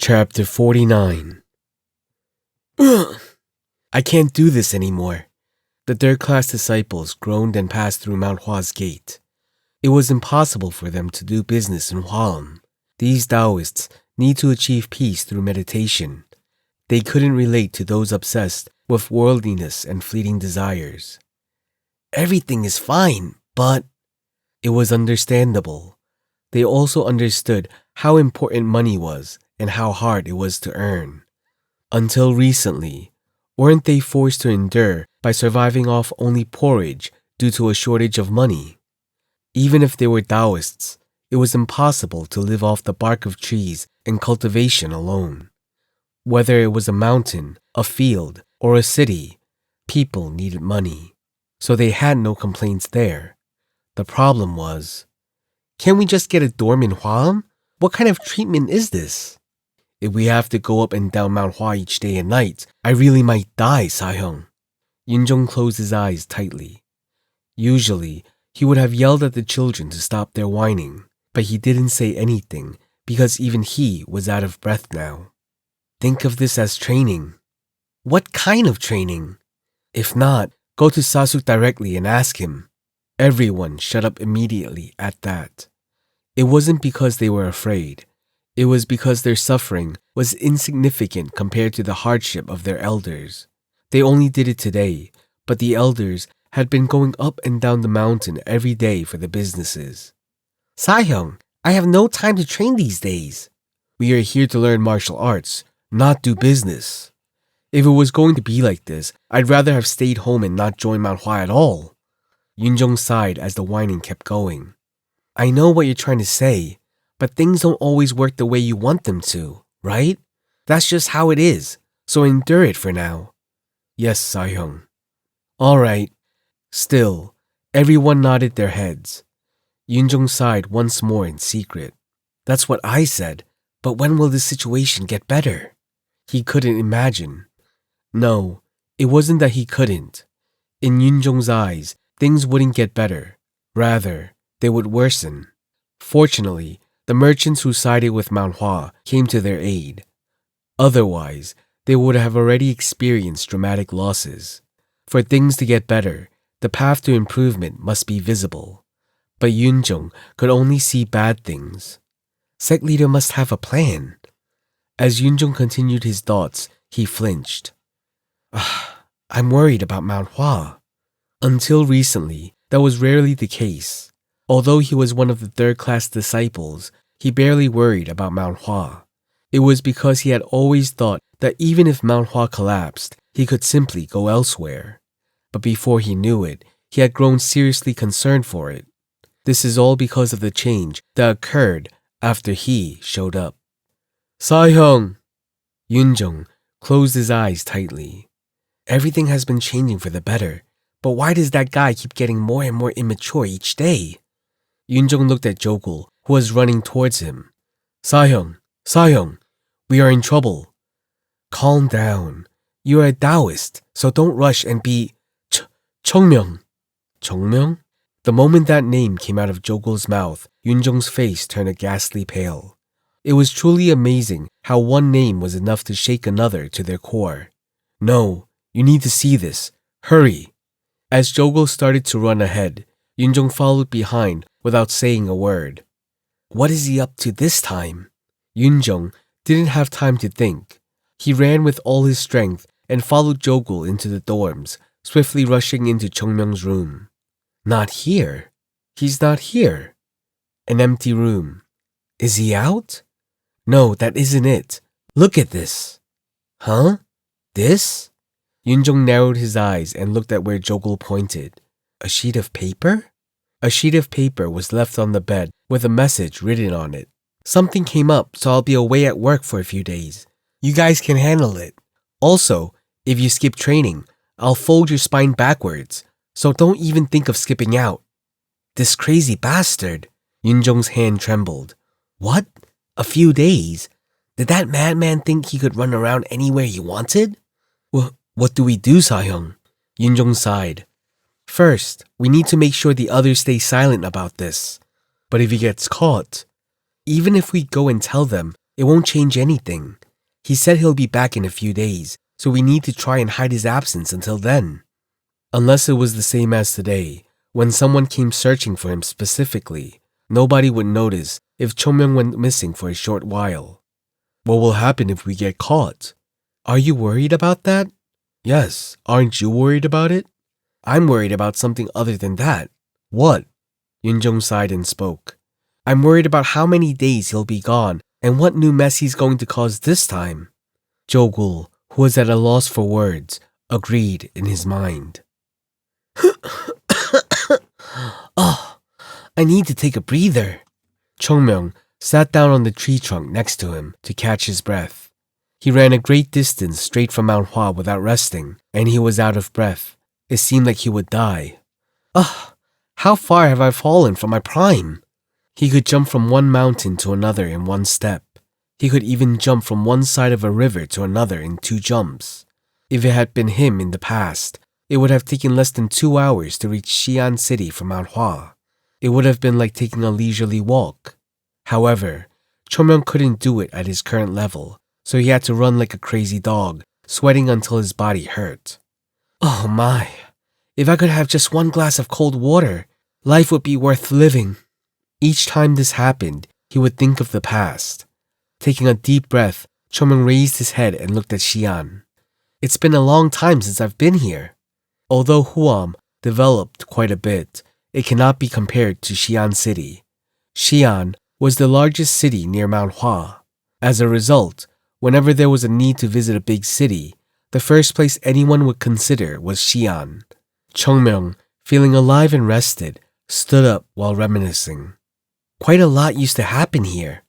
Chapter 49. I can't do this anymore. The third-class disciples groaned and passed through Mount Hua's gate. It was impossible for them to do business in Huaam. These Taoists need to achieve peace through meditation. They couldn't relate to those obsessed with worldliness and fleeting desires. Everything is fine, but... It was understandable. They also understood how important money was and how hard it was to earn. Until recently, weren't they forced to endure by surviving off only porridge due to a shortage of money? Even if they were Taoists, it was impossible to live off the bark of trees and cultivation alone. Whether it was a mountain, a field, or a city, people needed money, so they had no complaints there. The problem was, can we just get a dorm in Huaam? What kind of treatment is this? If we have to go up and down Mount Hua each day and night, I really might die, Sa-hyung. Yunjong closed his eyes tightly. Usually, he would have yelled at the children to stop their whining, but he didn't say anything because even he was out of breath now. Think of this as training. What kind of training? If not, go to Sasuk directly and ask him. Everyone shut up immediately at that. It wasn't because they were afraid. It was because their suffering was insignificant compared to the hardship of their elders. They only did it today, but the elders had been going up and down the mountain every day for the businesses. Sa-hyung, I have no time to train these days. We are here to learn martial arts, not do business. If it was going to be like this, I'd rather have stayed home and not joined Mount Hua at all. Yunjong sighed as the whining kept going. I know what you're trying to say, but things don't always work the way you want them to, right? That's just how it is, so endure it for now. Yes, Sa-hyung. All right. Still, everyone nodded their heads. Yunjong sighed once more in secret. That's what I said, but when will this situation get better? He couldn't imagine. No, it wasn't that he couldn't. In Yunjong's eyes, things wouldn't get better. Rather, they would worsen. Fortunately, the merchants who sided with Mount Hua came to their aid. Otherwise, they would have already experienced dramatic losses. For things to get better, the path to improvement must be visible. But Yunjong could only see bad things. Sect leader must have a plan. As Yunjong continued his thoughts, he flinched. I'm worried about Mount Hua. Until recently, that was rarely the case. Although he was one of the third-class disciples, he barely worried about Mount Hua. It was because he had always thought that even if Mount Hua collapsed, he could simply go elsewhere. But before he knew it, he had grown seriously concerned for it. This is all because of the change that occurred after he showed up. Sa-hyung! Yunjong closed his eyes tightly. Everything has been changing for the better, but why does that guy keep getting more and more immature each day? Yunjong looked at Jogul, who was running towards him. Sa-hyung, Sa-hyung, we are in trouble. Calm down. You are a Taoist, so don't rush and be... Chongmyeong. Chongmyeong? The moment that name came out of Jogul's mouth, Yunjong's face turned a ghastly pale. It was truly amazing how one name was enough to shake another to their core. No, you need to see this. Hurry. As Jogul started to run ahead, Yunjong followed behind without saying a word. What is he up to this time? Yunjong didn't have time to think. He ran with all his strength and followed Jogul into the dorms, swiftly rushing into Chongmyeong's room. Not here. He's not here. An empty room. Is he out? No, that isn't it. Look at this. Huh? This? Yunjong narrowed his eyes and looked at where Jogul pointed. A sheet of paper? A sheet of paper was left on the bed with a message written on it. Something came up, so I'll be away at work for a few days. You guys can handle it. Also, if you skip training, I'll fold your spine backwards, so don't even think of skipping out. This crazy bastard. Yunjong's hand trembled. What? A few days? Did that madman think he could run around anywhere he wanted? What do we do, Sa-hyung? Yunjong sighed. First, we need to make sure the others stay silent about this. But if he gets caught, even if we go and tell them, It won't change anything. He said he'll be back in a few days, so we need to try and hide his absence until then. Unless it was the same as today, when someone came searching for him specifically, nobody would notice if Chongmyung went missing for a short while. What will happen if we get caught? Are you worried about that? Yes, aren't you worried about it? I'm worried about something other than that. What? Yunjong sighed and spoke. I'm worried about how many days he'll be gone and what new mess he's going to cause this time. Jo-gul, who was at a loss for words, agreed in his mind. Oh, I need to take a breather. Chongmyung sat down on the tree trunk next to him to catch his breath. He ran a great distance straight from Mount Hua without resting, and he was out of breath. It seemed like he would die. How far have I fallen from my prime? He could jump from one mountain to another in one step. He could even jump from one side of a river to another in 2 jumps. If it had been him in the past, it would have taken less than 2 hours to reach Xi'an City from Mount Hua. It would have been like taking a leisurely walk. However, Chongmyung couldn't do it at his current level, so he had to run like a crazy dog, sweating until his body hurt. Oh my, if I could have just 1 glass of cold water, life would be worth living. Each time this happened, he would think of the past. Taking a deep breath, Chongmyung raised his head and looked at Xi'an. It's been a long time since I've been here. Although Huam developed quite a bit, it cannot be compared to Xi'an City. Xi'an was the largest city near Mount Hua. As a result, whenever there was a need to visit a big city, the first place anyone would consider was Xi'an. Chongmyung, feeling alive and rested, stood up while reminiscing. Quite a lot used to happen here.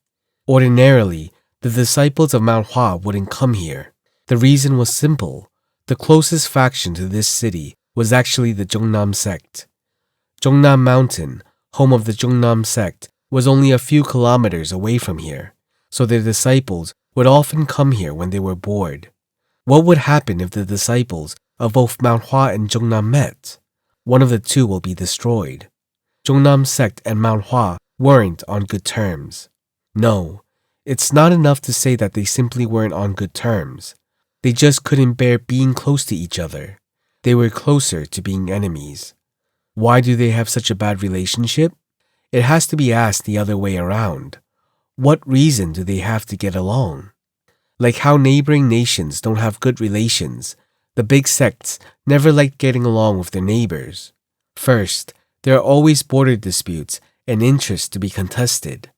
Ordinarily, the disciples of Mount Hua wouldn't come here. The reason was simple. The closest faction to this city was actually the Jungnam Sect. Jungnam Mountain, home of the Jungnam Sect, was only a few kilometers away from here, so their disciples would often come here when they were bored. What would happen if the disciples of both Mount Hua and Jungnam met? One of the two will be destroyed. Jungnam Sect and Mount Hua weren't on good terms. No, it's not enough to say that they simply weren't on good terms. They just couldn't bear being close to each other. They were closer to being enemies. Why do they have such a bad relationship? It has to be asked the other way around. What reason do they have to get along? Like how neighboring nations don't have good relations, the big sects never liked getting along with their neighbors. First, there are always border disputes and interests to be contested.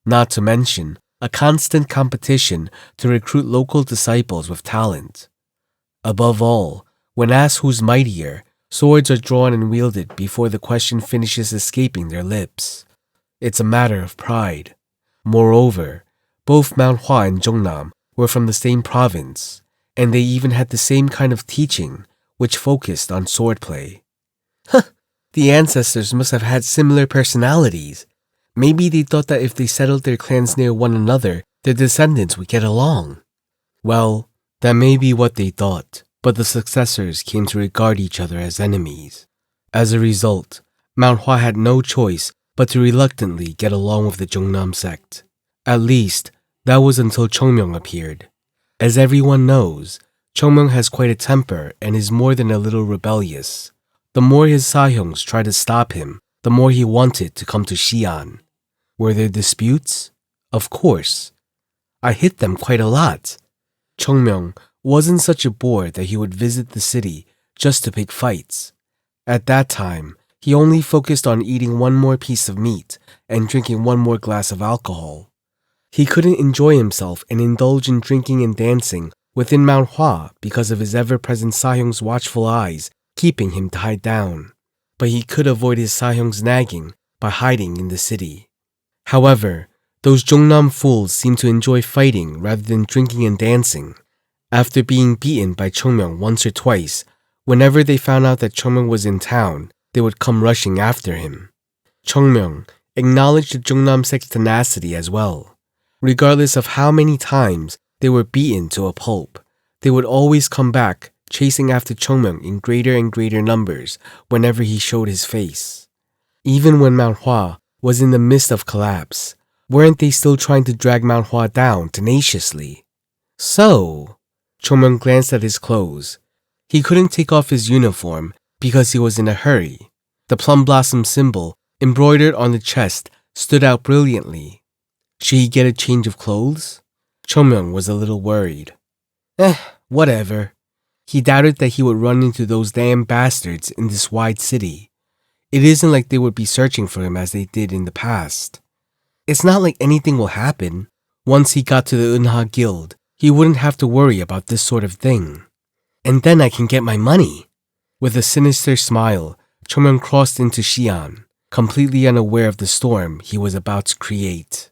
Not to mention a constant competition to recruit local disciples with talent. Above all, when asked who's mightier, swords are drawn and wielded before the question finishes escaping their lips. It's a matter of pride. Moreover, both Mount Hua and Jungnam were from the same province, and they even had the same kind of teaching, which focused on swordplay. The ancestors must have had similar personalities. Maybe they thought that if they settled their clans near one another, their descendants would get along. Well, that may be what they thought, but the successors came to regard each other as enemies. As a result, Mount Hua had no choice but to reluctantly get along with the Jungnam Sect. At least, that was until Chongmyung appeared. As everyone knows, Chongmyung has quite a temper and is more than a little rebellious. The more his sahyongs tried to stop him, the more he wanted to come to Xi'an. Were there disputes? Of course. I hit them quite a lot. Chongmyung wasn't such a bore that he would visit the city just to pick fights. At that time, he only focused on eating 1 more piece of meat and drinking 1 more glass of alcohol. He couldn't enjoy himself and indulge in drinking and dancing within Mount Hua because of his ever-present sahyong's watchful eyes keeping him tied down. But he could avoid his sahyong's nagging by hiding in the city. However, those Jungnam fools seemed to enjoy fighting rather than drinking and dancing. After being beaten by Chongmyung once or twice, whenever they found out that Chongmyung was in town, they would come rushing after him. Chongmyung acknowledged the Jungnam Sect's tenacity as well. Regardless of how many times they were beaten to a pulp, they would always come back, chasing after Chongmyung in greater and greater numbers whenever he showed his face. Even when Mount Hua was in the midst of collapse, Weren't they still trying to drag Mount Hua down tenaciously? So, Chomyeon glanced at his clothes. He couldn't take off his uniform because he was in a hurry. The plum blossom symbol embroidered on the chest stood out brilliantly. Should he get a change of clothes? Chomyeon was a little worried. Whatever. He doubted that he would run into those damn bastards in this wide city. It isn't like they would be searching for him as they did in the past. It's not like anything will happen. Once he got to the Eunha Guild, he wouldn't have to worry about this sort of thing. And then I can get my money. With a sinister smile, Chomyeon crossed into Xi'an, completely unaware of the storm he was about to create.